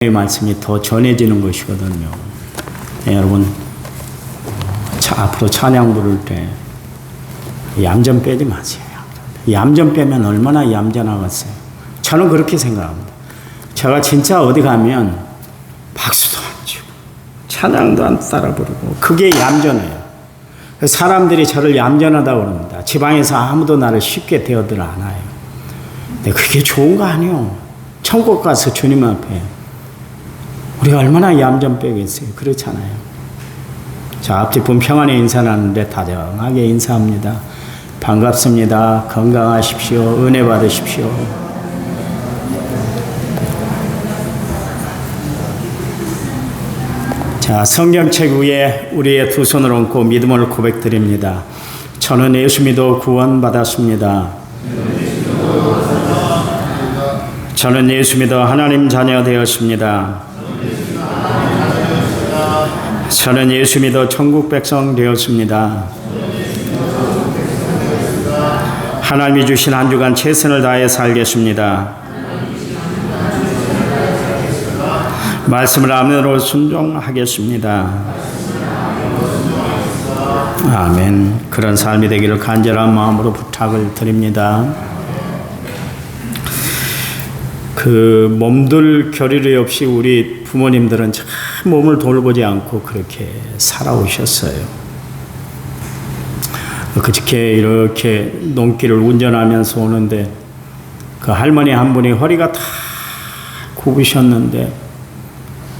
이 말씀이 더 전해지는 것이거든요. 네, 여러분, 앞으로 찬양 부를 때 얌전 빼지 마세요. 얌전 빼면 얼마나 얌전하겠어요. 저는 그렇게 생각합니다. 제가 진짜 어디 가면 박수도 안 치고 찬양도 안 따라 부르고 그게 얌전해요. 사람들이 저를 얌전하다고 그럽니다. 지방에서 아무도 나를 쉽게 대어들 않아요. 근데 그게 좋은 거 아니에요. 천국 가서 주님 앞에 우리가 얼마나 얌전 빼겠어요. 그렇잖아요. 자, 앞뒷분 평안에 인사하는데 다정하게 인사합니다. 반갑습니다. 건강하십시오. 은혜 받으십시오. 자, 성경책 위에 우리의 두 손을 얹고 믿음을 고백드립니다. 저는 예수 믿어 구원받았습니다. 저는 예수 믿어 하나님 자녀 되었습니다. 저는 예수 믿어 천국 백성 되었습니다. 하나님이 주신 한 주간 최선을 다해 살겠습니다. 말씀을 아멘으로 순종하겠습니다. 아멘. 그런 삶이 되기를 간절한 마음으로 부탁을 드립니다. 몸둘 겨를이 없이 우리 부모님들은 참 몸을 돌보지 않고 그렇게 살아오셨어요. 그저께 이렇게 농길을 운전하면서 오는데 그 할머니 한 분이 허리가 다 굽으셨는데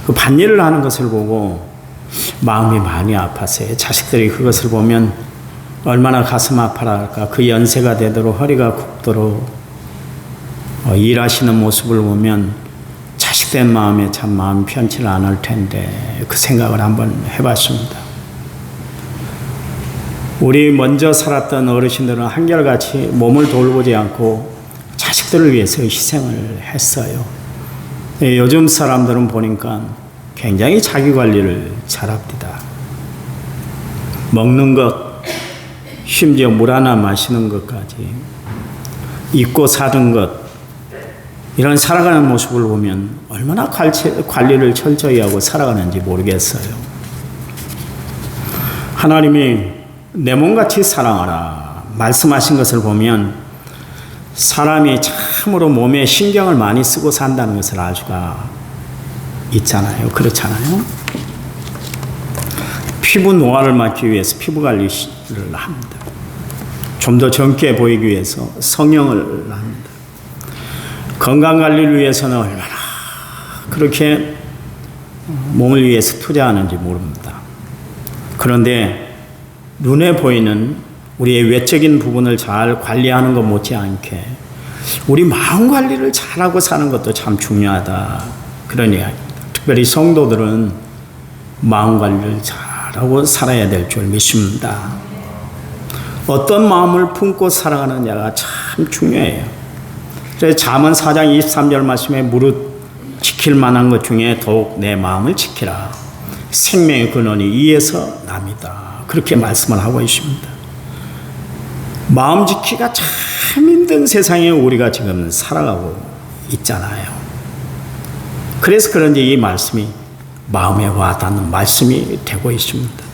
그 밭일을 하는 것을 보고 마음이 많이 아팠어요. 자식들이 그것을 보면 얼마나 가슴 아파라 할까. 그 연세가 되도록 허리가 굽도록 일하시는 모습을 보면 자식된 마음에 참 마음 편치 않을 텐데 그 생각을 한번 해봤습니다. 우리 먼저 살았던 어르신들은 한결같이 몸을 돌보지 않고 자식들을 위해서 희생을 했어요. 요즘 사람들은 보니까 굉장히 자기 관리를 잘합니다. 먹는 것, 심지어 물 하나 마시는 것까지, 입고 사는 것, 이런 살아가는 모습을 보면 얼마나 관리를 철저히 하고 살아가는지 모르겠어요. 하나님이 내 몸같이 사랑하라 말씀하신 것을 보면 사람이 참으로 몸에 신경을 많이 쓰고 산다는 것을 알 수가 있잖아요. 그렇잖아요. 피부 노화를 막기 위해서 피부 관리를 합니다. 좀 더 젊게 보이기 위해서 성형을 합니다. 건강관리를 위해서는 얼마나 그렇게 몸을 위해서 투자하는지 모릅니다. 그런데 눈에 보이는 우리의 외적인 부분을 잘 관리하는 것 못지않게 우리 마음 관리를 잘하고 사는 것도 참 중요하다. 그런 이야기입니다. 특별히 성도들은 마음 관리를 잘하고 살아야 될 줄 믿습니다. 어떤 마음을 품고 살아가느냐가 참 중요해요. 그래서 잠언 4장 23절 말씀에 무릇 지킬 만한 것 중에 더욱 내 마음을 지키라. 생명의 근원이 이에서 납니다. 그렇게 말씀을 하고 있습니다. 마음 지키기가 참 힘든 세상에 우리가 지금 살아가고 있잖아요. 그래서 그런지 이 말씀이 마음에 와닿는 말씀이 되고 있습니다.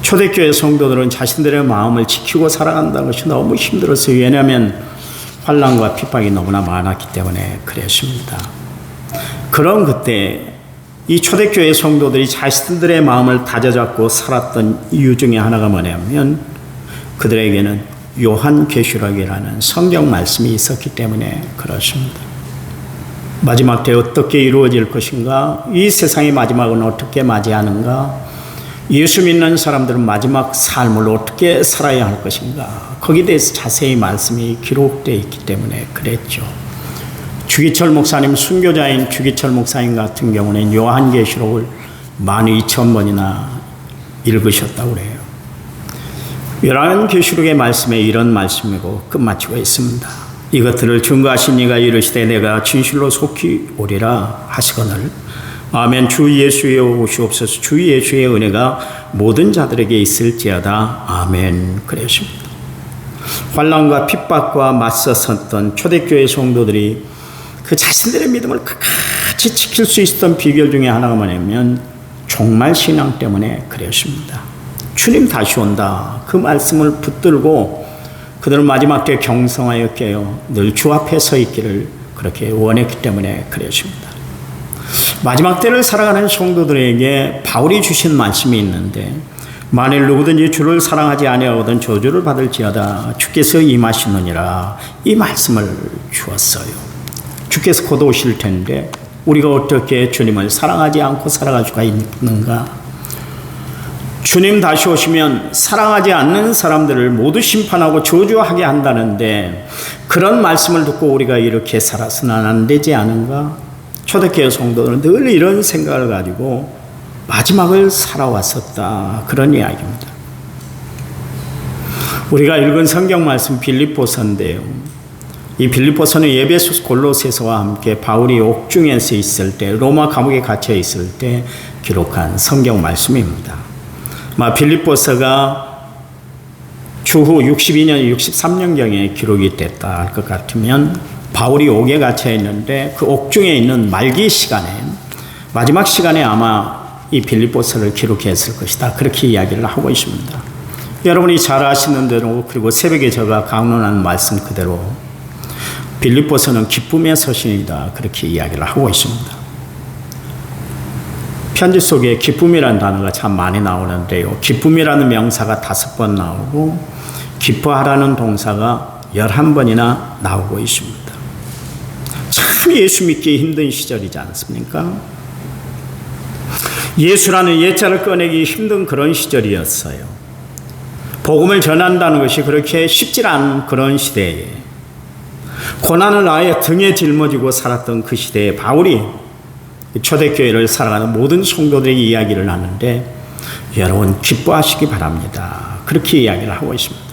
초대교회 성도들은 자신들의 마음을 지키고 살아간다는 것이 너무 힘들었어요. 왜냐하면 환난과 핍박이 너무나 많았기 때문에 그랬습니다. 그런 그때 이 초대교회 성도들이 자신들의 마음을 다져잡고 살았던 이유 중에 하나가 뭐냐면 그들에게는 요한계시록이라는 성경 말씀이 있었기 때문에 그렇습니다. 마지막 때 어떻게 이루어질 것인가? 이 세상의 마지막은 어떻게 맞이하는가? 예수 믿는 사람들은 마지막 삶을 어떻게 살아야 할 것인가? 거기에 대해서 자세히 말씀이 기록되어 있기 때문에 그랬죠. 주기철 목사님, 순교자인 주기철 목사님 같은 경우는 요한계시록을 12,000번이나 읽으셨다고 그래요. 요한계시록의 말씀에 이런 말씀이고 끝마치고 있습니다. 이것들을 증거하신 이가 이르시되 내가 진실로 속히 오리라 하시거늘 아멘. 주 예수의 오시옵소서. 주 예수의 은혜가 모든 자들에게 있을지어다. 아멘. 그랬습니다. 환난과 핍박과 맞서 섰던 초대교회 성도들이 그 자신들의 믿음을 같이 지킬 수 있었던 비결 중에 하나가 뭐냐면 종말 신앙 때문에 그랬습니다. 주님 다시 온다. 그 말씀을 붙들고 그들은 마지막 때 경성하여 깨어 늘 주 앞에 서 있기를 그렇게 원했기 때문에 그랬습니다. 마지막 때를 살아가는 성도들에게 바울이 주신 말씀이 있는데 만일 누구든지 주를 사랑하지 아니하거든 저주를 받을지어다 주께서 임하시느니라 이 말씀을 주었어요. 주께서 곧 오실 텐데 우리가 어떻게 주님을 사랑하지 않고 살아갈 수가 있는가? 주님 다시 오시면 사랑하지 않는 사람들을 모두 심판하고 저주하게 한다는데 그런 말씀을 듣고 우리가 이렇게 살아서는 안 되지 않은가? 초대교회 성도들은 늘 이런 생각을 가지고 마지막을 살아왔었다. 그런 이야기입니다. 우리가 읽은 성경 말씀 빌립보서인데요. 이 빌립보서는 에베소 골로새서와 함께 바울이 옥중에서 있을 때 로마 감옥에 갇혀 있을 때 기록한 성경 말씀입니다. 빌립보서가 추후 62년, 63년경에 기록이 됐다 할 것 같으면 바울이 옥에 갇혀 있는데 그 옥중에 있는 말기 시간에 마지막 시간에 아마 이 빌립보서를 기록했을 것이다. 그렇게 이야기를 하고 있습니다. 여러분이 잘 아시는 대로 그리고 새벽에 제가 강론한 말씀 그대로 빌립보서는 기쁨의 서신이다. 그렇게 이야기를 하고 있습니다. 편지 속에 기쁨이라는 단어가 참 많이 나오는데요. 기쁨이라는 명사가 5번 나오고 기뻐하라는 동사가 11번이나 나오고 있습니다. 참 예수 믿기 힘든 시절이지 않습니까? 예수라는 예자를 꺼내기 힘든 그런 시절이었어요. 복음을 전한다는 것이 그렇게 쉽지 않은 그런 시대에 고난을 아예 등에 짊어지고 살았던 그 시대에 바울이 초대교회를 살아가는 모든 성도들에게 이야기를 하는데 여러분 기뻐하시기 바랍니다. 그렇게 이야기를 하고 있습니다.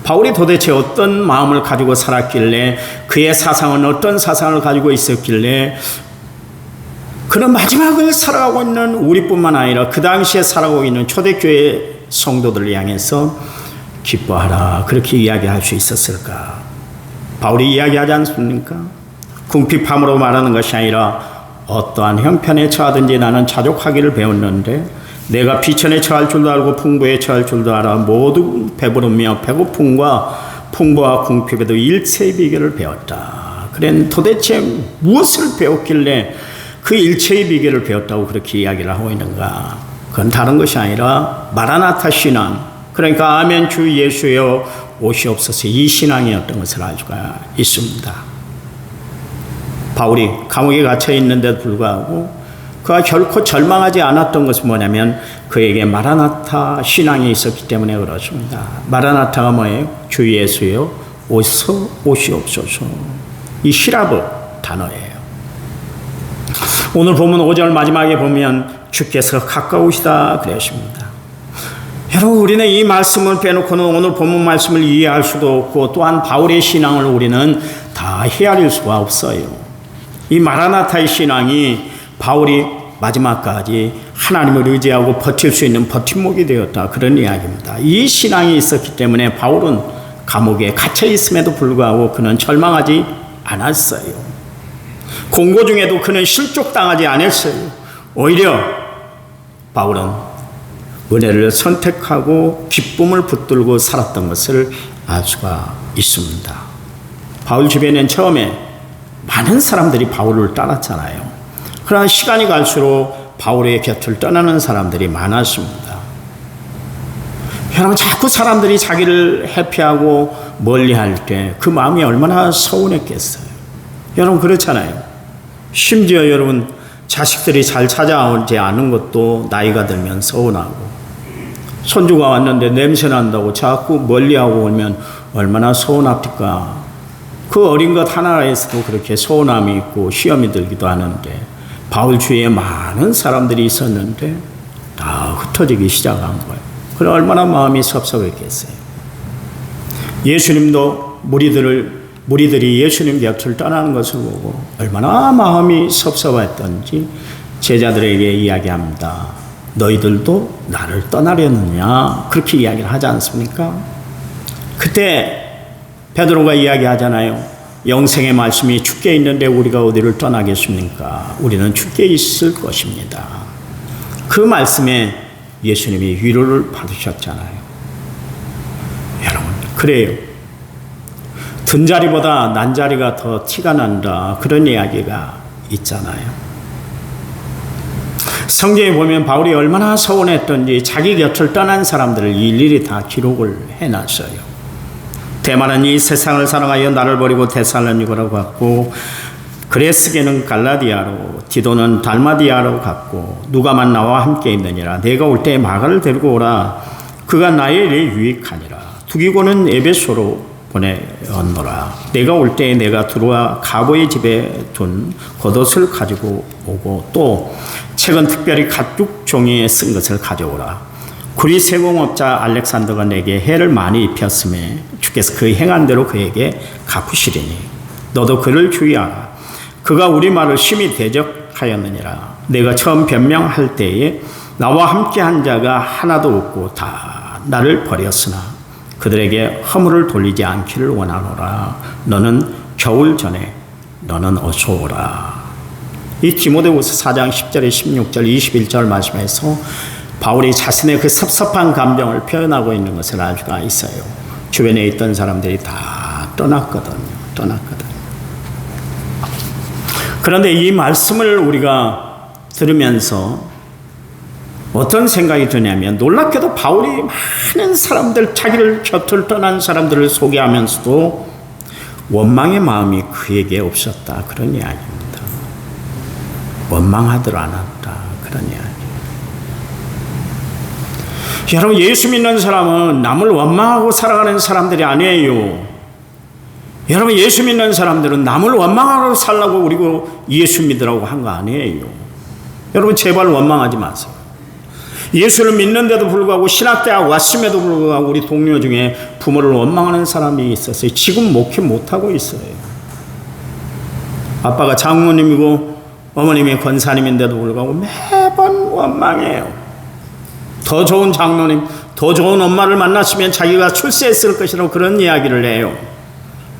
바울이 도대체 어떤 마음을 가지고 살았길래 그의 사상은 어떤 사상을 가지고 있었길래 그런 마지막을 살아가고 있는 우리뿐만 아니라 그 당시에 살아가고 있는 초대교회 성도들을 향해서 기뻐하라 그렇게 이야기할 수 있었을까? 바울이 이야기하지 않습니까? 궁핍함으로 말하는 것이 아니라 어떠한 형편에 처하든지 나는 자족하기를 배웠는데 내가 비천에 처할 줄도 알고 풍부에 처할 줄도 알아 모두 배부르며 배고픔과 풍부와 궁핍에도 일체의 비결을 배웠다. 그래 도대체 무엇을 배웠길래 그 일체의 비결을 배웠다고 그렇게 이야기를 하고 있는가? 그건 다른 것이 아니라 마라나타 신앙, 그러니까 아멘 주 예수여 오시옵소서 이 신앙이었던 것을 알 수가 있습니다. 바울이 감옥에 갇혀 있는데도 불구하고 그가 결코 절망하지 않았던 것은 뭐냐면 그에게 마라나타 신앙이 있었기 때문에 그렇습니다. 마라나타가 뭐예요? 주 예수여 오시옵소서. 이 히라브 단어예요. 오늘 보면 5절 마지막에 보면 주께서 가까우시다 그러십니다. 여러분 우리는 이 말씀을 빼놓고는 오늘 본문 말씀을 이해할 수도 없고 또한 바울의 신앙을 우리는 다 헤아릴 수가 없어요. 이 마라나타의 신앙이 바울이 마지막까지 하나님을 의지하고 버틸 수 있는 버팀목이 되었다 그런 이야기입니다. 이 신앙이 있었기 때문에 바울은 감옥에 갇혀 있음에도 불구하고 그는 절망하지 않았어요. 공고 중에도 그는 실족당하지 않았어요. 오히려 바울은 은혜를 선택하고 기쁨을 붙들고 살았던 것을 알 수가 있습니다. 바울 주변엔 처음에 많은 사람들이 바울을 따랐잖아요. 그러나 시간이 갈수록 바울의 곁을 떠나는 사람들이 많았습니다. 여러분 자꾸 사람들이 자기를 회피하고 멀리할 때 그 마음이 얼마나 서운했겠어요. 여러분 그렇잖아요. 심지어 여러분 자식들이 잘 찾아오지 않은 것도 나이가 들면 서운하고 손주가 왔는데 냄새 난다고 자꾸 멀리하고 오면 얼마나 서운합니까? 그 어린 것 하나에서도 그렇게 서운함이 있고 시험이 들기도 하는데 바울 주위에 많은 사람들이 있었는데 다 흩어지기 시작한 거예요. 그래 얼마나 마음이 섭섭했겠어요. 예수님도 무리들이 예수님 곁을 떠나는 것을 보고 얼마나 마음이 섭섭했던지 제자들에게 이야기합니다. 너희들도 나를 떠나려느냐 그렇게 이야기를 하지 않습니까? 그때 베드로가 이야기하잖아요. 영생의 말씀이 주께 있는데 우리가 어디를 떠나겠습니까? 우리는 주께 있을 것입니다. 그 말씀에 예수님이 위로를 받으셨잖아요. 여러분, 그래요. 든 자리보다 난 자리가 더 티가 난다. 그런 이야기가 있잖아요. 성경에 보면 바울이 얼마나 서운했던지 자기 곁을 떠난 사람들을 일일이 다 기록을 해놨어요. 데마는 이 세상을 사랑하여 나를 버리고 데살로니가로 갔고, 그레스게는 갈라디아로, 디도는 달마디아로 갔고, 누가만 나와 함께 있느니라. 내가 올 때에 마가를 데리고 오라. 그가 나의 일에 유익하니라. 두기고는 에베소로 보내었노라. 내가 올 때에 내가 들어와 가보의 집에 둔 겉옷을 가지고 오고, 또 책은 특별히 가죽 종이에 쓴 것을 가져오라. 구리 세공업자 알렉산더가 내게 해를 많이 입혔음에 주께서 그 행한 대로 그에게 갚으시리니 너도 그를 주의하라. 그가 우리 말을 심히 대적하였느니라. 내가 처음 변명할 때에 나와 함께한 자가 하나도 없고 다 나를 버렸으나 그들에게 허물을 돌리지 않기를 원하노라. 너는 겨울 전에 너는 어서 오라. 이 디모데후서 4장 10절에 16절 21절 말씀에서 바울이 자신의 그 섭섭한 감정을 표현하고 있는 것을 알 수가 있어요. 주변에 있던 사람들이 다 떠났거든요. 그런데 이 말씀을 우리가 들으면서 어떤 생각이 드냐면, 놀랍게도 바울이 많은 사람들, 자기를 곁을 떠난 사람들을 소개하면서도 원망의 마음이 그에게 없었다. 그런 이야기입니다. 원망하들 않았다. 그런 이야기. 여러분, 예수 믿는 사람은 남을 원망하고 살아가는 사람들이 아니에요. 여러분, 예수 믿는 사람들은 남을 원망하고 살라고 그리고 예수 믿으라고 한 거 아니에요. 여러분, 제발 원망하지 마세요. 예수를 믿는데도 불구하고 신학대학 왔음에도 불구하고 우리 동료 중에 부모를 원망하는 사람이 있었어요. 지금 목회 못하고 있어요. 아빠가 장모님이고 어머님이 권사님인데도 불구하고 매번 원망해요. 더 좋은 장로님, 더 좋은 엄마를 만났으면 자기가 출세했을 것이라고 그런 이야기를 해요.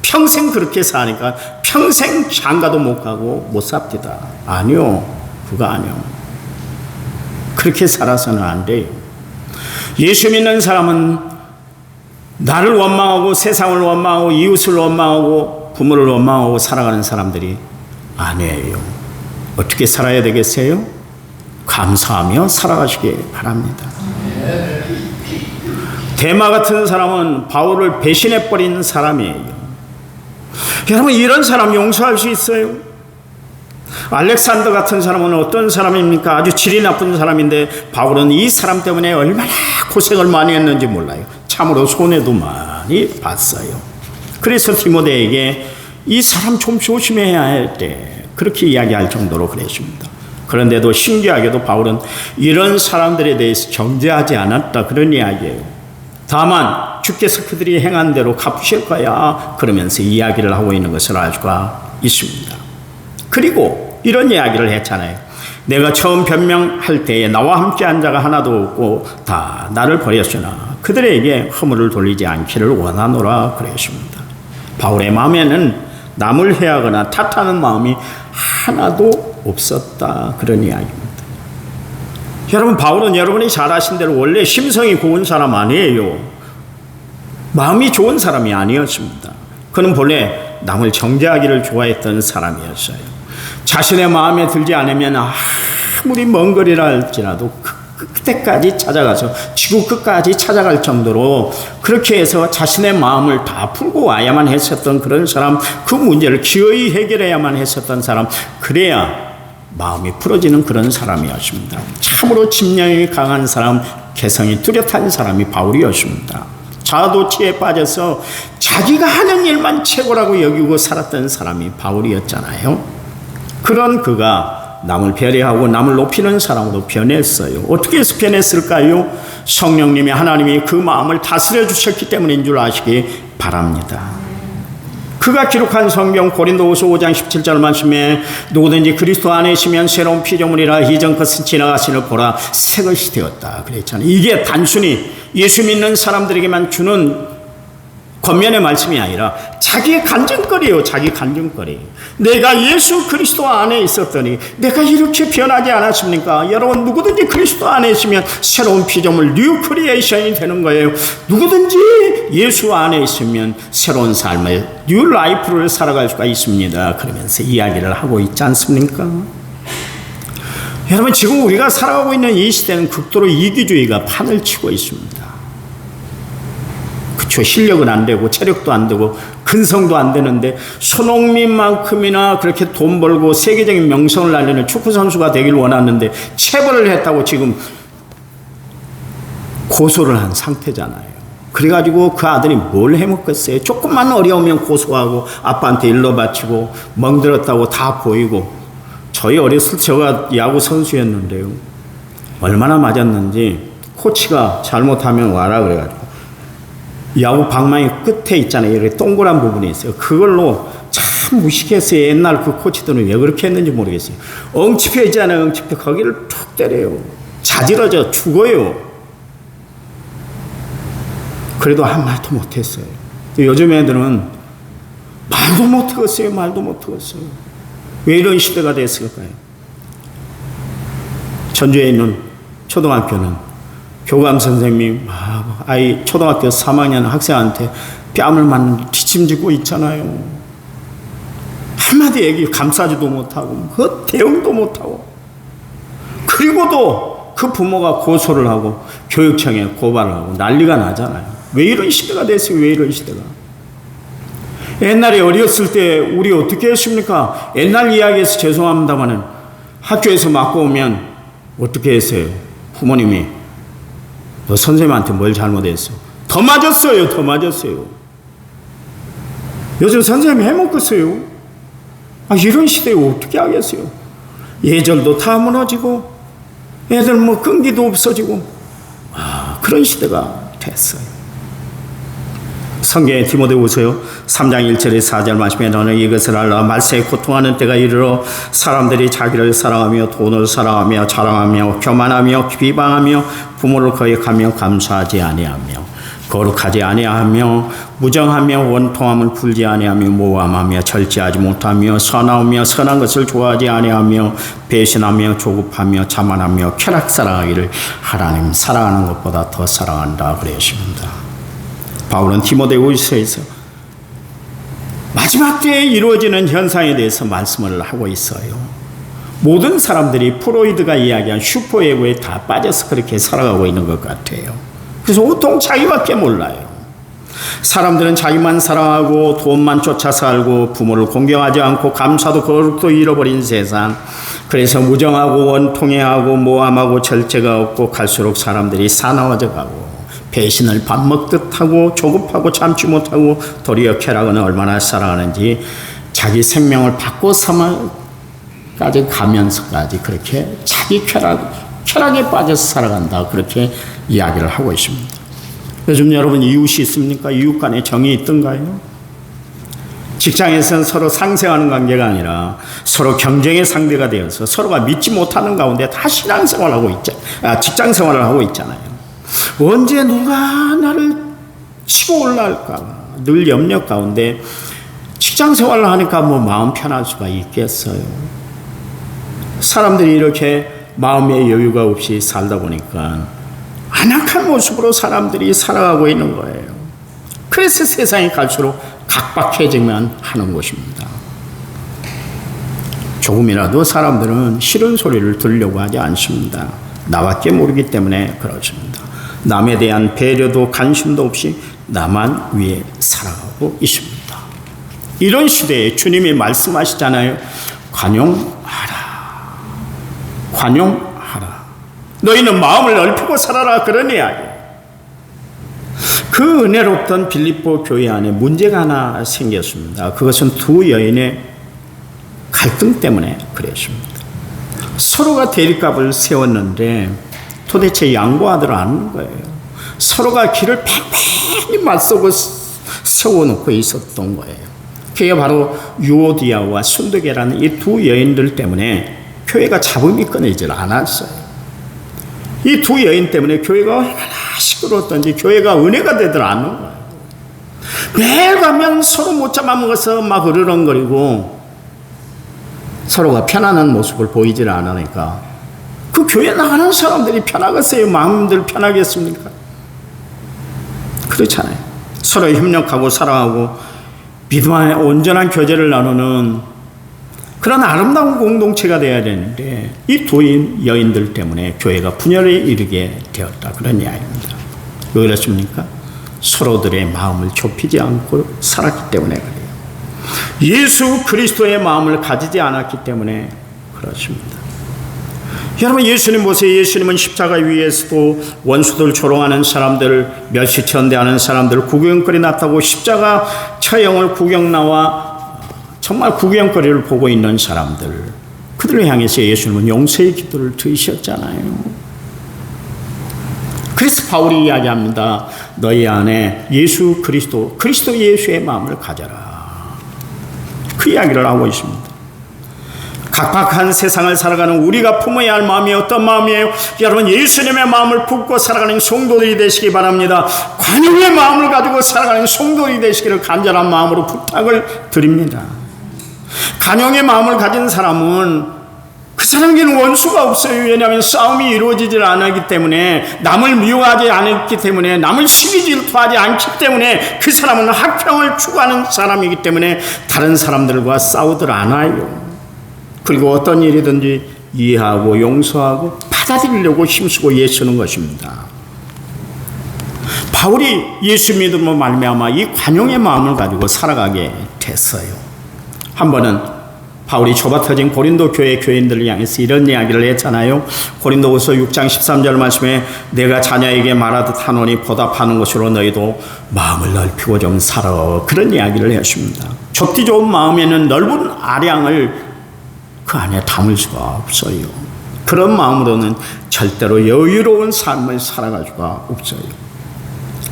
평생 그렇게 사니까 평생 장가도 못 가고 못 삽디다. 아니요, 그거 아니요. 그렇게 살아서는 안 돼요. 예수 믿는 사람은 나를 원망하고 세상을 원망하고 이웃을 원망하고 부모를 원망하고 살아가는 사람들이 아니에요. 어떻게 살아야 되겠어요? 감사하며 살아가시기 바랍니다. 데마 같은 사람은 바울을 배신해버린 사람이에요. 여러분, 이런 사람 용서할 수 있어요? 알렉산더 같은 사람은 어떤 사람입니까? 아주 질이 나쁜 사람인데 바울은 이 사람 때문에 얼마나 고생을 많이 했는지 몰라요. 참으로 손해도 많이 봤어요. 그래서 디모데에게 이 사람 좀 조심해야 할 때 그렇게 이야기할 정도로 그랬습니다. 그런데도 신기하게도 바울은 이런 사람들에 대해서 정죄하지 않았다. 그런 이야기예요. 다만 주께서 그들이 행한 대로 갚으실 거야. 그러면서 이야기를 하고 있는 것을 알 수가 있습니다. 그리고 이런 이야기를 했잖아요. 내가 처음 변명할 때에 나와 함께한 자가 하나도 없고 다 나를 버렸으나 그들에게 허물을 돌리지 않기를 원하노라 그랬습니다. 바울의 마음에는 남을 해하거나 탓하는 마음이 하나도 없었다. 그런 이야기입니다. 여러분, 바울은 여러분이 잘 아신 대로 원래 심성이 고운 사람 아니에요. 마음이 좋은 사람이 아니었습니다. 그는 본래 남을 정죄하기를 좋아했던 사람이었어요. 자신의 마음에 들지 않으면 아무리 먼 거리라 할지라도 그때까지 찾아가서 지구 끝까지 찾아갈 정도로 그렇게 해서 자신의 마음을 다 풀고 와야만 했었던 그런 사람, 그 문제를 기어이 해결해야만 했었던 사람, 그래야 마음이 풀어지는 그런 사람이었습니다. 참으로 집념이 강한 사람, 개성이 뚜렷한 사람이 바울이었습니다. 자아도취에 빠져서 자기가 하는 일만 최고라고 여기고 살았던 사람이 바울이었잖아요. 그런 그가 남을 배려하고 남을 높이는 사람으로 변했어요. 어떻게 해서 변했을까요? 성령님이, 하나님이 그 마음을 다스려 주셨기 때문인 줄 아시기 바랍니다. 그가 기록한 성경 고린도후서 5장 17절 말씀에 누구든지 그리스도 안에 있으면 새로운 피조물이라 이전 것은 지나가시는 보라 새 것이 되었다 그랬잖아요. 이게 단순히 예수 믿는 사람들에게만 주는 권면의 말씀이 아니라 자기의 간증거리예요. 자기 간증거리. 내가 예수 그리스도 안에 있었더니 내가 이렇게 변하지 않았습니까? 여러분, 누구든지 그리스도 안에 있으면 새로운 피조물 뉴 크리에이션이 되는 거예요. 누구든지 예수 안에 있으면 새로운 삶을 뉴 라이프를 살아갈 수가 있습니다. 그러면서 이야기를 하고 있지 않습니까? 여러분, 지금 우리가 살아가고 있는 이 시대는 극도로 이기주의가 판을 치고 있습니다. 그렇죠. 실력은 안 되고 체력도 안 되고 근성도 안 되는데 손흥민만큼이나 그렇게 돈 벌고 세계적인 명성을 날리는 축구 선수가 되길 원하는데 체벌을 했다고 지금 고소를 한 상태잖아요. 그래가지고 그 아들이 뭘 해먹겠어요. 조금만 어려우면 고소하고 아빠한테 일러 바치고 멍들었다고 다 보이고. 저희 어렸을 때 제가 야구 선수였는데요. 얼마나 맞았는지 코치가 잘못하면 와라 그래가지고 야구 방망이 끝에 있잖아요. 이렇게 동그란 부분이 있어요. 그걸로 참 무식했어요. 옛날 그 코치들은 왜 그렇게 했는지 모르겠어요. 엉치표 있잖아요. 엉치표 거기를 툭 때려요. 자지러져 죽어요. 그래도 한 말도 못했어요. 요즘 애들은 말도 못하겠어요. 말도 못하겠어요. 왜 이런 시대가 됐을까요? 전주에 있는 초등학교는 교감 선생님이 아이 초등학교 3학년 학생한테 뺨을 맞는 뒷짐지고 있잖아요. 한마디 얘기 감싸지도 못하고 그 대응도 못하고. 그리고도 그 부모가 고소를 하고 교육청에 고발을 하고 난리가 나잖아요. 왜 이런 시대가 됐어요? 왜 이런 시대가? 옛날에 어렸을 때 우리 어떻게 했습니까? 옛날 이야기에서 죄송합니다마는 학교에서 맞고 오면 어떻게 했어요? 부모님이 너 선생님한테 뭘 잘못했어? 더 맞았어요. 더 맞았어요. 요즘 선생님이 해먹겠어요. 이런 시대에 어떻게 하겠어요? 예절도 다 무너지고 애들 뭐 끈기도 없어지고 그런 시대가 됐어요. 성경에 디모데후서 3장 1절에 4절 말씀에 너는 이것을 알라. 말세에 고통하는 때가 이르러 사람들이 자기를 사랑하며 돈을 사랑하며 자랑하며 교만하며 비방하며 부모를 거역하며 감사하지 아니하며 거룩하지 아니하며 무정하며 원통함을 풀지 아니하며 모함하며 절제하지 못하며 선하며 선한 것을 좋아하지 아니하며 배신하며 조급하며 자만하며 쾌락 사랑하기를 하나님 사랑하는 것보다 더 사랑한다 그러십니다. 바울은 디모데후서에서 마지막 때에 이루어지는 현상에 대해서 말씀을 하고 있어요. 모든 사람들이 프로이드가 이야기한 슈퍼에고에 다 빠져서 그렇게 살아가고 있는 것 같아요. 그래서 온통 자기밖에 몰라요. 사람들은 자기만 사랑하고 돈만 쫓아 살고 부모를 공경하지 않고 감사도 거룩도 잃어버린 세상. 그래서 무정하고 원통해하고 모함하고 절제가 없고 갈수록 사람들이 사나워져 가고 배신을 밥 먹듯 하고 조급하고 참지 못하고 도리어 쾌락은 얼마나 사랑하는지 자기 생명을 바꿔 삼아까지 가면서까지 그렇게 자기 쾌락에 빠져서 살아간다 그렇게 이야기를 하고 있습니다. 요즘 여러분 이웃이 있습니까? 이웃 간에 정이 있던가요? 직장에서는 서로 상생하는 관계가 아니라 서로 경쟁의 상대가 되어서 서로가 믿지 못하는 가운데 다 신앙생활을 하고 직장생활을 하고 있잖아요. 언제 누가 나를 치고 올라갈까 늘 염려 가운데 직장생활을 하니까 뭐 마음 편할 수가 있겠어요. 사람들이 이렇게 마음의 여유가 없이 살다 보니까 안악한 모습으로 사람들이 살아가고 있는 거예요. 그래서 세상이 갈수록 각박해지만 하는 것입니다. 조금이라도 사람들은 싫은 소리를 들으려고 하지 않습니다. 나밖에 모르기 때문에 그렇습니다. 남에 대한 배려도 관심도 없이 나만 위해 살아가고 있습니다. 이런 시대에 주님이 말씀하시잖아요. 관용하라. 관용하라. 너희는 마음을 넓히고 살아라. 그런 이야기. 그 은혜롭던 빌립보 교회 안에 문제가 하나 생겼습니다. 그것은 두 여인의 갈등 때문에 그랬습니다. 서로가 대립각을 세웠는데 도대체 양보하들 않는 거예요. 서로가 길을 팽팽히 맞서고 세워놓고 있었던 거예요. 그게 바로 유오디아와 순두계라는 이 두 여인들 때문에 교회가 잡음이 끊이질 않았어요. 이 두 여인 때문에 교회가 얼마나 시끄러웠던지 교회가 은혜가 되들 않는 거예요. 매일 가면 서로 못 잡아먹어서 막 으르렁거리고 서로가 편안한 모습을 보이질 않으니까 그 교회 나가는 사람들이 편하겠어요? 마음들 편하겠습니까? 그렇잖아요. 서로 협력하고 사랑하고 믿음 안에 온전한 교제를 나누는 그런 아름다운 공동체가 되어야 되는데 이 두 여인들 때문에 교회가 분열에 이르게 되었다. 그런 이야기입니다. 왜 그렇습니까? 서로들의 마음을 좁히지 않고 살았기 때문에 그래요. 예수 그리스도의 마음을 가지지 않았기 때문에 그렇습니다. 여러분, 예수님 보세요. 예수님은 십자가 위에서도 원수들 조롱하는 사람들, 멸시천대하는 사람들, 구경거리 났다고 십자가 처형을 구경 나와 정말 구경거리를 보고 있는 사람들, 그들을 향해서 예수님은 용서의 기도를 드리셨잖아요. 그래서 바울이 이야기합니다. 너희 안에 예수 그리스도 예수의 마음을 가져라. 그 이야기를 하고 있습니다. 각박한 세상을 살아가는 우리가 품어야 할 마음이 어떤 마음이에요? 여러분, 예수님의 마음을 품고 살아가는 성도들이 되시기 바랍니다. 관용의 마음을 가지고 살아가는 성도들이 되시기를 간절한 마음으로 부탁을 드립니다. 관용의 마음을 가진 사람은 그 사람에게는 원수가 없어요. 왜냐하면 싸움이 이루어지질 않기 때문에, 남을 미워하지 않기 때문에, 남을 시기 질투하지 않기 때문에, 그 사람은 화평을 추구하는 사람이기 때문에 다른 사람들과 싸우들 않아요. 그리고 어떤 일이든지 이해하고 용서하고 받아들이려고 힘쓰고 애쓰는 것입니다. 바울이 예수 믿음으로 말미암아 이 관용의 마음을 가지고 살아가게 됐어요. 한 번은 바울이 좁아터진 고린도 교회 교인들을 향해서 이런 이야기를 했잖아요. 고린도후서 6장 13절 말씀에 내가 자녀에게 말하듯 하노니 보답하는 것으로 너희도 마음을 넓히고 좀 살아. 그런 이야기를 했습니다. 좁디 좁은 마음에는 넓은 아량을 그 안에 담을 수가 없어요. 그런 마음으로는 절대로 여유로운 삶을 살아갈 수가 없어요.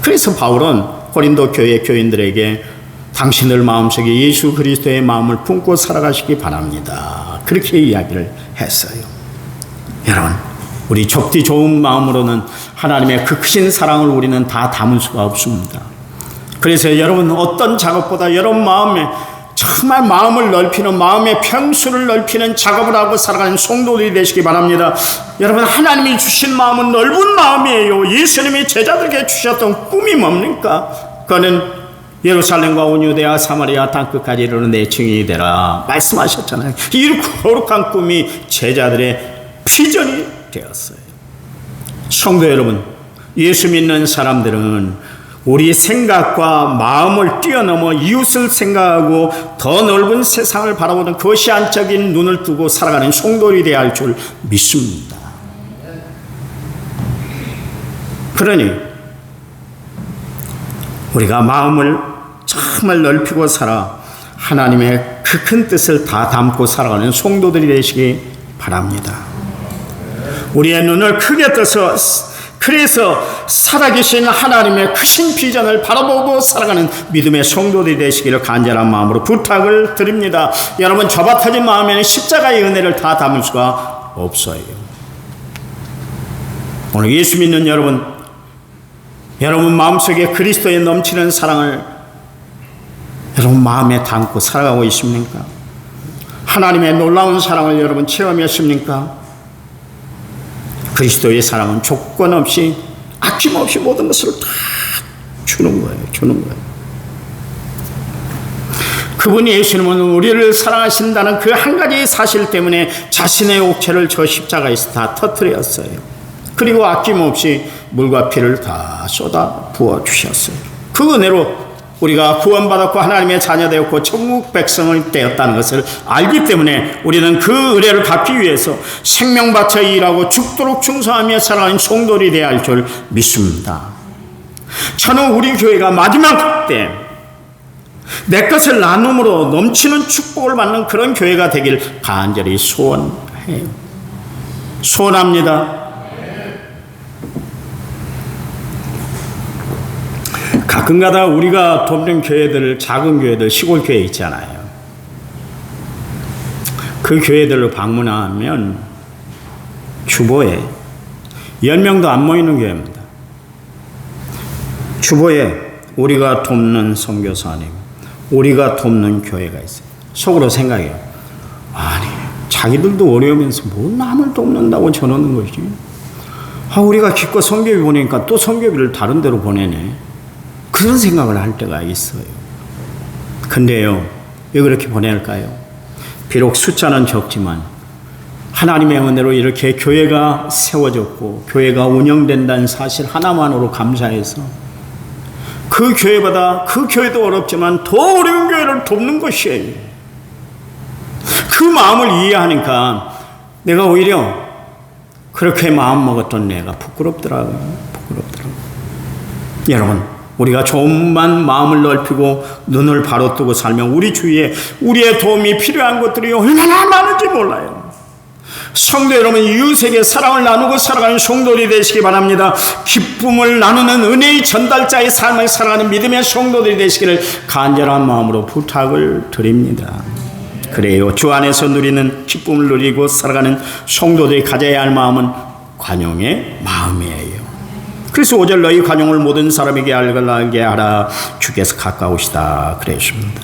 그래서 바울은 고린도 교회 교인들에게 당신들 마음속에 예수 그리스도의 마음을 품고 살아가시기 바랍니다. 그렇게 이야기를 했어요. 여러분, 우리 좁디 좁은 마음으로는 하나님의 그 크신 사랑을 우리는 다 담을 수가 없습니다. 그래서 여러분, 어떤 작업보다 여러분 마음에 정말 마음을 넓히는, 마음의 평수를 넓히는 작업을 하고 살아가는 성도들이 되시기 바랍니다. 여러분, 하나님이 주신 마음은 넓은 마음이에요. 예수님이 제자들에게 주셨던 꿈이 뭡니까? 그거는 예루살렘과 온 유대와 사마리아 땅끝까지 이르는 내 증인이 되라 말씀하셨잖아요. 이 거룩한 꿈이 제자들의 비전이 되었어요. 성도 여러분, 예수 믿는 사람들은 우리 생각과 마음을 뛰어넘어 이웃을 생각하고 더 넓은 세상을 바라보는 거시안적인 눈을 뜨고 살아가는 성도들이 되어야 할 줄 믿습니다. 그러니 우리가 마음을 정말 넓히고 살아 하나님의 그 큰 뜻을 다 담고 살아가는 성도들이 되시기 바랍니다. 우리의 눈을 크게 떠서 그래서 살아계신 하나님의 크신 비전을 바라보고 살아가는 믿음의 성도들이 되시기를 간절한 마음으로 부탁을 드립니다. 여러분, 좁아터진 마음에는 십자가의 은혜를 다 담을 수가 없어요. 오늘 예수 믿는 여러분 마음속에 그리스도의 넘치는 사랑을 여러분 마음에 담고 살아가고 있습니까? 하나님의 놀라운 사랑을 여러분 체험했습니까? 그리스도의 사랑은 조건 없이 아낌없이 모든 것을 다 주는 거예요. 그분이 예수님은 우리를 사랑하신다는 그 한 가지 사실 때문에 자신의 옥체를 저 십자가에서 다 터뜨렸어요. 그리고 아낌없이 물과 피를 다 쏟아 부어주셨어요. 그 은혜로 우리가 구원받았고 하나님의 자녀 되었고 천국 백성이 되었다는 것을 알기 때문에 우리는 그 은혜를 갚기 위해서 생명 바쳐 일하고 죽도록 충성하며 살아가는 성도들이 되어야 할 줄 믿습니다. 저는 우리 교회가 마지막 때 내 것을 나눔으로 넘치는 축복을 받는 그런 교회가 되길 간절히 소원합니다. 가끔가다 우리가 돕는 교회들, 작은 교회들, 시골 교회 있잖아요. 그 교회들로 방문하면 주보에 10명도 안 모이는 교회입니다. 주보에 우리가 돕는 선교사님, 우리가 돕는 교회가 있어요. 속으로 생각해요. 아니, 자기들도 어려우면서 뭐 남을 돕는다고 저러는 것이. 우리가 기껏 선교비 보내니까 또 선교비를 다른 데로 보내네. 그런 생각을 할 때가 있어요. 근데요, 왜 그렇게 보낼까요? 비록 숫자는 적지만 하나님의 은혜로 이렇게 교회가 세워졌고 교회가 운영된다는 사실 하나만으로 감사해서 그 교회보다 그 교회도 어렵지만 더 어려운 교회를 돕는 것이에요. 그 마음을 이해하니까 내가 오히려 그렇게 마음 먹었던 내가 부끄럽더라고요. 여러분, 우리가 조금만 마음을 넓히고 눈을 바로 뜨고 살면 우리 주위에 우리의 도움이 필요한 것들이 얼마나 많은지 몰라요. 성도 여러분, 이웃에게 사랑을 나누고 살아가는 성도들이 되시기 바랍니다. 기쁨을 나누는 은혜의 전달자의 삶을 살아가는 믿음의 성도들이 되시기를 간절한 마음으로 부탁을 드립니다. 그래요, 주 안에서 누리는 기쁨을 누리고 살아가는 성도들이 가져야 할 마음은 관용의 마음이에요. 그래서 5절 너희 관용을 모든 사람에게 알게 하라. 주께서 가까우시다 그랬습니다.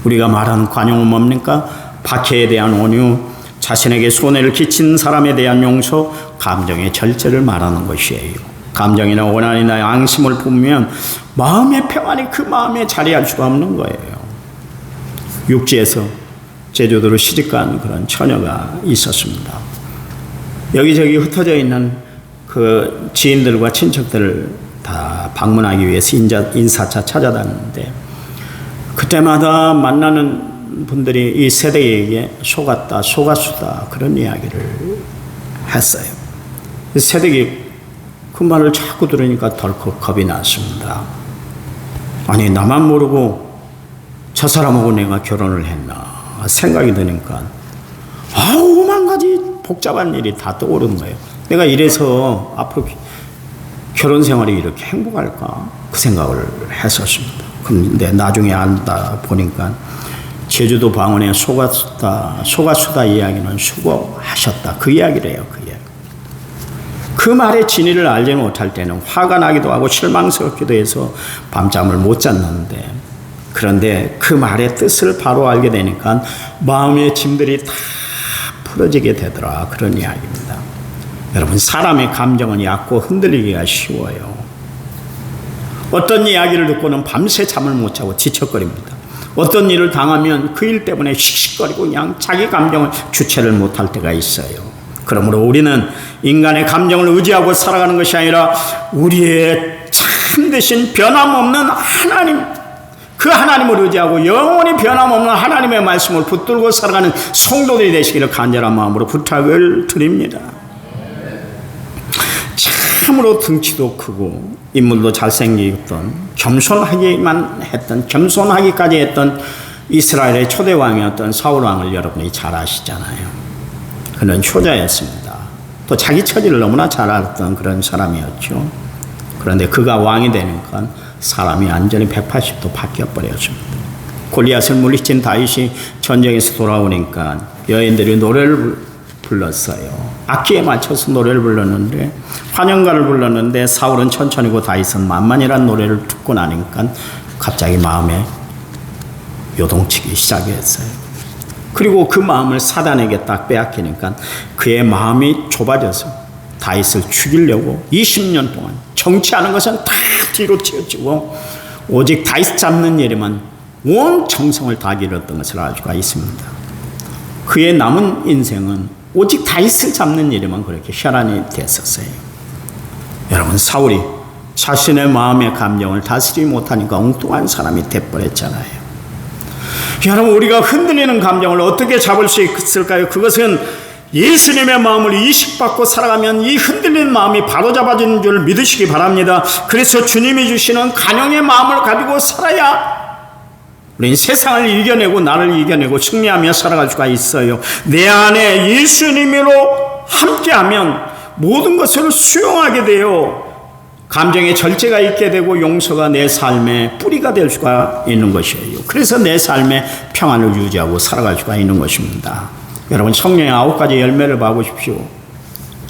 우리가 말하는 관용은 뭡니까? 박해에 대한 온유, 자신에게 손해를 끼친 사람에 대한 용서, 감정의 절제를 말하는 것이에요. 감정이나 원한이나 앙심을 품으면 마음의 평안이 그 마음에 자리할 수가 없는 거예요. 육지에서 제주도로 시집간 그런 처녀가 있었습니다. 여기저기 흩어져 있는 그 지인들과 친척들을 다 방문하기 위해서 인사차 찾아다녔는데 그때마다 만나는 분들이 이 세대에게 속았다, 속았수다 그런 이야기를 했어요. 세대기 그 말을 자꾸 들으니까 덜컥 겁이 났습니다. 아니, 나만 모르고 저 사람하고 내가 결혼을 했나 생각이 드니까 오만 가지 복잡한 일이 다 떠오르는 거예요. 내가 이래서 앞으로 결혼 생활이 이렇게 행복할까 그 생각을 했었습니다. 근데 나중에 알다 보니까 제주도 방언에 속았수다 이야기는 수고하셨다 그 이야기래요. 그 이야기. 그 말의 진위를 알지 못할 때는 화가 나기도 하고 실망스럽기도 해서 밤잠을 못 잤는데, 그런데 그 말의 뜻을 바로 알게 되니까 마음의 짐들이 다 풀어지게 되더라 그런 이야기입니다. 여러분, 사람의 감정은 얕고 흔들리기가 쉬워요. 어떤 이야기를 듣고는 밤새 잠을 못 자고 지척거립니다. 어떤 일을 당하면 그 일 때문에 씩씩거리고 그냥 자기 감정을 주체를 못할 때가 있어요. 그러므로 우리는 인간의 감정을 의지하고 살아가는 것이 아니라 우리의 참되신 변함없는 하나님, 그 하나님을 의지하고 영원히 변함없는 하나님의 말씀을 붙들고 살아가는 성도들이 되시기를 간절한 마음으로 부탁을 드립니다. 참으로 등치도 크고 인물도 잘생겼던, 겸손하기까지 했던 이스라엘의 초대 왕이었던 사울 왕을 여러분이 잘 아시잖아요. 그는 효자였습니다. 또 자기 처지를 너무나 잘 알았던 그런 사람이었죠. 그런데 그가 왕이 되니까 사람이 완전히 180도 바뀌어 버렸습니다. 골리앗을 물리친 다윗이 전쟁에서 돌아오니까 여인들이 노래를 불렀어요. 악기에 맞춰서 노래를 불렀는데, 환영가를 불렀는데 사울은 천천히고 다윗은 만만이란 노래를 듣고 나니까 갑자기 마음에 요동치기 시작했어요. 그리고 그 마음을 사단에게 딱 빼앗기니까 그의 마음이 좁아져서 다윗을 죽이려고 20년 동안 정치하는 것은 다 뒤로 치우치고 오직 다윗 잡는 일에만 온 정성을 다 기울였던 것을 알 수가 있습니다. 그의 남은 인생은 오직 다윗을 잡는 일에만 그렇게 혈안이 됐었어요. 여러분, 사울이 자신의 마음의 감정을 다스리지 못하니까 엉뚱한 사람이 돼버렸잖아요. 여러분, 우리가 흔들리는 감정을 어떻게 잡을 수 있을까요? 그것은 예수님의 마음을 이식받고 살아가면 이 흔들린 마음이 바로잡아지는 줄 믿으시기 바랍니다. 그래서 주님이 주시는 간용의 마음을 가지고 살아야 우리는 세상을 이겨내고 나를 이겨내고 승리하며 살아갈 수가 있어요. 내 안에 예수님으로 함께하면 모든 것을 수용하게 돼요. 감정의 절제가 있게 되고 용서가 내 삶의 뿌리가 될 수가 있는 것이에요. 그래서 내 삶의 평안을 유지하고 살아갈 수가 있는 것입니다. 여러분, 성령의 9가지 열매를 봐보십시오.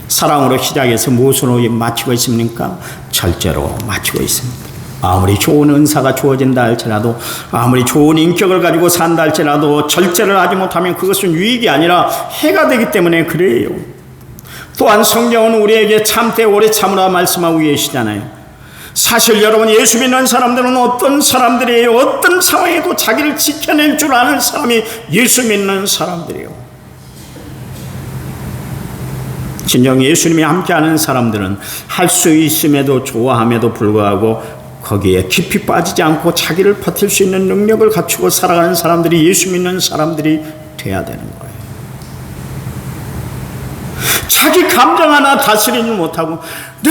사랑으로 시작해서 무엇으로 마치고 있습니까? 절제로 마치고 있습니다. 아무리 좋은 은사가 주어진다 할지라도, 아무리 좋은 인격을 가지고 산다 할지라도 절제를 하지 못하면 그것은 유익이 아니라 해가 되기 때문에 그래요. 또한 성경은 우리에게 참되 오래 참으라 말씀하고 계시잖아요. 사실 여러분, 예수 믿는 사람들은 어떤 사람들이에요? 어떤 상황에도 자기를 지켜낼 줄 아는 사람이 예수 믿는 사람들이에요. 진정 예수님이 함께하는 사람들은 할 수 있음에도 좋아함에도 불구하고 거기에 깊이 빠지지 않고 자기를 버틸 수 있는 능력을 갖추고 살아가는 사람들이 예수 믿는 사람들이 돼야 되는 거예요. 자기 감정 하나 다스리지 못하고 내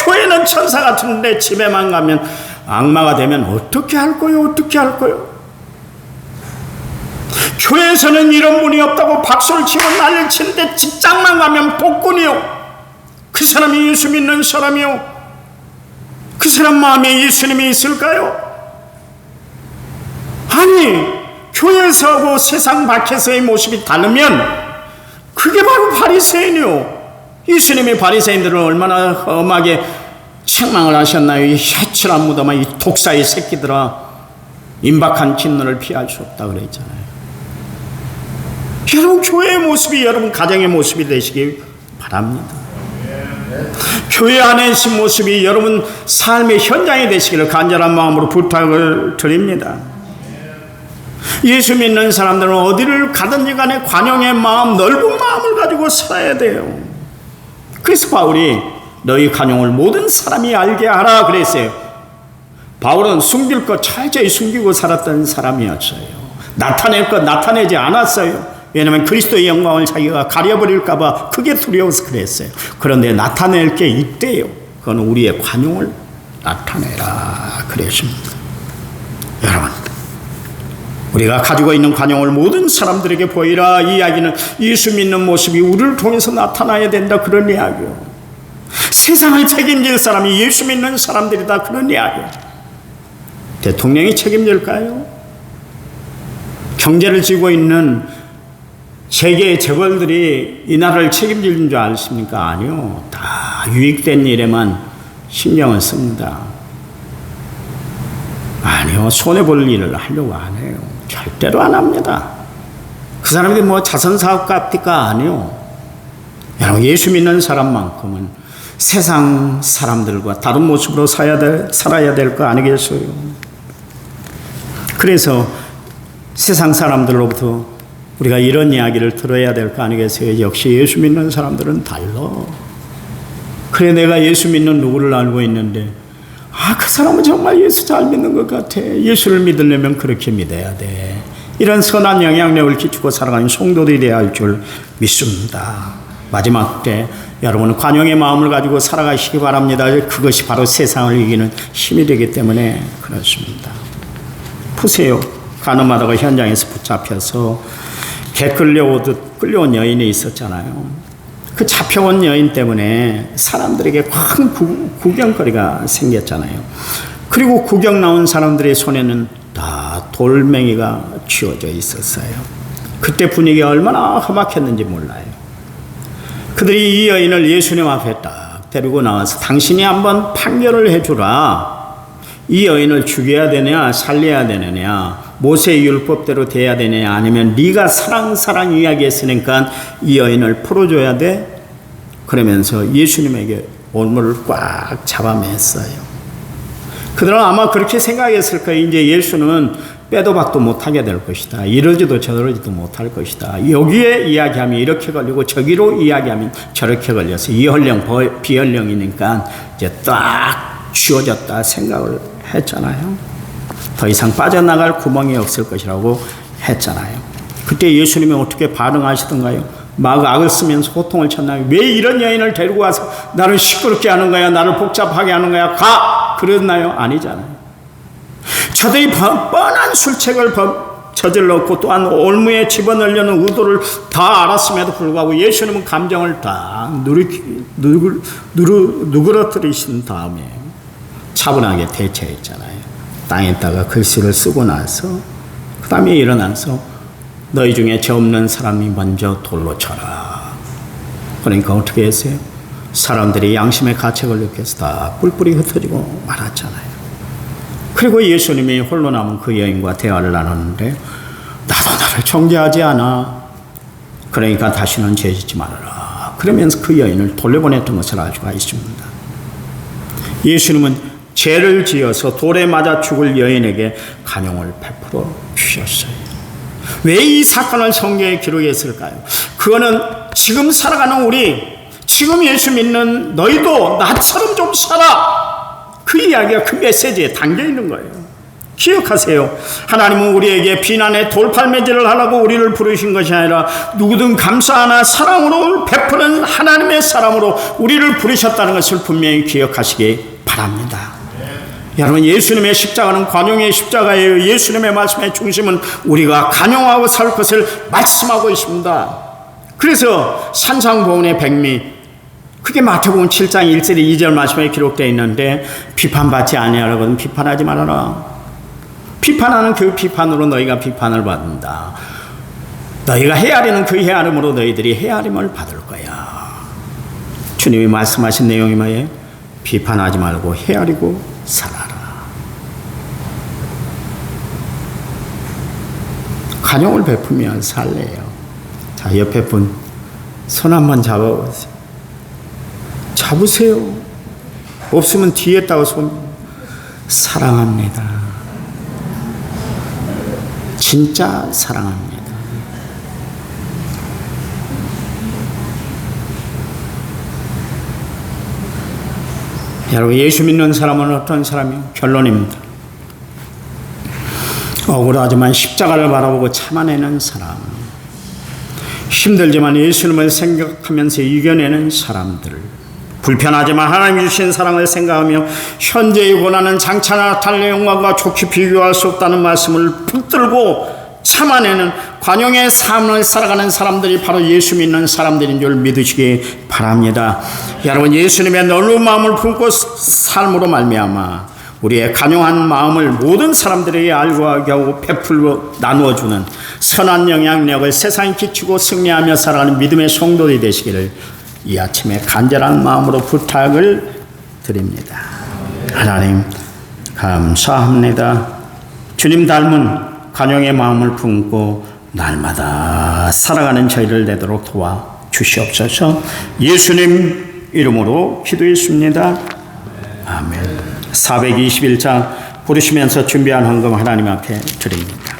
교회는 천사 같은데 집에만 가면 악마가 되면 어떻게 할 거요? 어떻게 할 거요? 교회에서는 이런 분이 없다고 박수를 치고 난리를 치는데 직장만 가면 복권이요. 그 사람이 예수 믿는 사람이요? 그 사람 마음에 예수님이 있을까요? 아니, 교회에서하고 세상 밖에서의 모습이 다르면 그게 바로 바리새인이요. 예수님이 바리새인들을 얼마나 험하게 책망을 하셨나요? 이 해칠한 무덤아, 이 독사의 새끼들아, 임박한 진노를 피할 수 없다 그랬잖아요. 여러분, 교회의 모습이 여러분 가정의 모습이 되시기 바랍니다. 교회 안에의 모습이 여러분 삶의 현장이 되시기를 간절한 마음으로 부탁을 드립니다. 예수 믿는 사람들은 어디를 가든지 간에 관용의 마음, 넓은 마음을 가지고 살아야 돼요. 그래서 바울이 너희 관용을 모든 사람이 알게 하라 그랬어요. 바울은 숨길 것 철저히 숨기고 살았던 사람이었어요. 나타낼 것 나타내지 않았어요. 왜냐하면 그리스도의 영광을 자기가 가려버릴까 봐 그게 두려워서 그랬어요. 그런데 나타낼 게 있대요. 그건 우리의 관용을 나타내라 그랬습니다. 여러분, 우리가 가지고 있는 관용을 모든 사람들에게 보이라. 이 이야기는 예수 믿는 모습이 우리를 통해서 나타나야 된다, 그런 이야기요. 세상을 책임질 사람이 예수 믿는 사람들이다, 그런 이야기요. 대통령이 책임질까요? 경제를 쥐고 있는 세계의 재벌들이 이 나라를 책임지는 줄 아십니까? 아니요. 다 유익된 일에만 신경을 씁니다. 아니요. 손해볼 일을 하려고 안 해요. 절대로 안 합니다. 그 사람들이 뭐 자선사업가입니까? 아니요. 여러분, 예수 믿는 사람만큼은 세상 사람들과 다른 모습으로 살아야 될 거 아니겠어요? 그래서 세상 사람들로부터 우리가 이런 이야기를 들어야 될 거 아니겠어요? 역시 예수 믿는 사람들은 달라. 그래, 내가 예수 믿는 누구를 알고 있는데, 그 사람은 정말 예수 잘 믿는 것 같아. 예수를 믿으려면 그렇게 믿어야 돼. 이런 선한 영향력을 끼치고 살아가는 성도들이 되어야 할 줄 믿습니다. 마지막 때 여러분은 관용의 마음을 가지고 살아가시기 바랍니다. 그것이 바로 세상을 이기는 힘이 되기 때문에 그렇습니다. 보세요. 가늠하다가 현장에서 붙잡혀서 개 끌려오듯 끌려온 여인이 있었잖아요. 그 잡혀온 여인 때문에 사람들에게 큰 구경거리가 생겼잖아요. 그리고 구경 나온 사람들의 손에는 다 돌멩이가 쥐어져 있었어요. 그때 분위기가 얼마나 험악했는지 몰라요. 그들이 이 여인을 예수님 앞에 딱 데리고 나와서 당신이 한번 판결을 해주라. 이 여인을 죽여야 되냐 살려야 되느냐, 모세의 율법대로 돼야 되느냐, 아니면 네가 사랑 이야기했으니까 이 여인을 풀어줘야 돼. 그러면서 예수님에게 올무를 꽉 잡아맸어요. 그들은 아마 그렇게 생각했을 거예요. 이제 예수는 빼도 박도 못하게 될 것이다. 이러지도 저러지도 못할 것이다. 여기에 이야기하면 이렇게 걸리고 저기로 이야기하면 저렇게 걸려서 이헌령 비헌령이니까 이제 딱 쥐어졌다 생각을 했잖아요. 더 이상 빠져나갈 구멍이 없을 것이라고 했잖아요. 그때 예수님이 어떻게 반응하시던가요? 막 악을 쓰면서 호통을 쳤나요? 왜 이런 여인을 데리고 와서 나를 시끄럽게 하는 거야? 나를 복잡하게 하는 거야? 가! 그랬나요? 아니잖아요. 저들이 뻔한 술책을 저질렀고 또한 올무에 집어넣으려는 의도를 다 알았음에도 불구하고 예수님은 감정을 다 누그러뜨리신 다음에 차분하게 대처했잖아요. 땅에다가 글씨를 쓰고 나서 그 다음에 일어나서 너희 중에 죄 없는 사람이 먼저 돌로 쳐라. 그러니까 어떻게 했어요? 사람들이 양심의 가책을 느껴서 다 뿔뿔이 흩어지고 말았잖아요. 그리고 예수님이 홀로 남은 그 여인과 대화를 나눴는데 나도 나를 정죄하지 않아. 그러니까 다시는 죄짓지 말아라. 그러면서 그 여인을 돌려보냈던 것을 알 수가 있습니다. 예수님은 죄를 지어서 돌에 맞아 죽을 여인에게 간용을 베풀어 주셨어요. 왜 이 사건을 성경에 기록했을까요? 그거는 지금 살아가는 우리, 지금 예수 믿는 너희도 나처럼 좀 살아. 그 이야기가 그 메시지에 담겨 있는 거예요. 기억하세요. 하나님은 우리에게 비난의 돌팔매질을 하라고 우리를 부르신 것이 아니라 누구든 감사하나 사랑으로 베푸는 하나님의 사람으로 우리를 부르셨다는 것을 분명히 기억하시기 바랍니다. 여러분, 예수님의 십자가는 관용의 십자가예요. 예수님의 말씀의 중심은 우리가 간용하고 살 것을 말씀하고 있습니다. 그래서 산상보훈의 백미, 그게 마태복음 7장 1절 2절 말씀에 기록되어 있는데 비판받지 아니하라거든 비판하지 말아라. 비판하는 그 비판으로 너희가 비판을 받는다. 너희가 헤아리는 그 헤아림으로 너희들이 헤아림을 받을 거야. 주님이 말씀하신 내용이 뭐예요? 비판하지 말고 헤아리고 살아라. 간용을 베푸면 살래요. 자, 옆에 분 손 한번 잡아보세요. 잡으세요. 없으면 뒤에다가 손. 사랑합니다. 진짜 사랑합니다. 여러분, 예수 믿는 사람은 어떤 사람이요? 결론입니다. 억울하지만 십자가를 바라보고 참아내는 사람, 힘들지만 예수님을 생각하면서 이겨내는 사람들, 불편하지만 하나님이 주신 사랑을 생각하며 현재의 고난은 장차나 나타날 영광과 좋게 비교할 수 없다는 말씀을 붙들고 참아내는 관용의 삶을 살아가는 사람들이 바로 예수 믿는 사람들인 줄 믿으시기 바랍니다. 여러분, 예수님의 넓은 마음을 품고 삶으로 말미암아 우리의 간용한 마음을 모든 사람들에게 알고 하게 하고 베풀고 나누어주는 선한 영향력을 세상에 끼치고 승리하며 살아가는 믿음의 성도들이 되시기를 이 아침에 간절한 마음으로 부탁을 드립니다. 하나님 감사합니다. 주님 닮은 간용의 마음을 품고 날마다 살아가는 저희를 되도록 도와 주시옵소서. 예수님 이름으로 기도했습니다. 아멘. 421장 부르시면서 준비한 헌금 하나님 앞에 드립니다.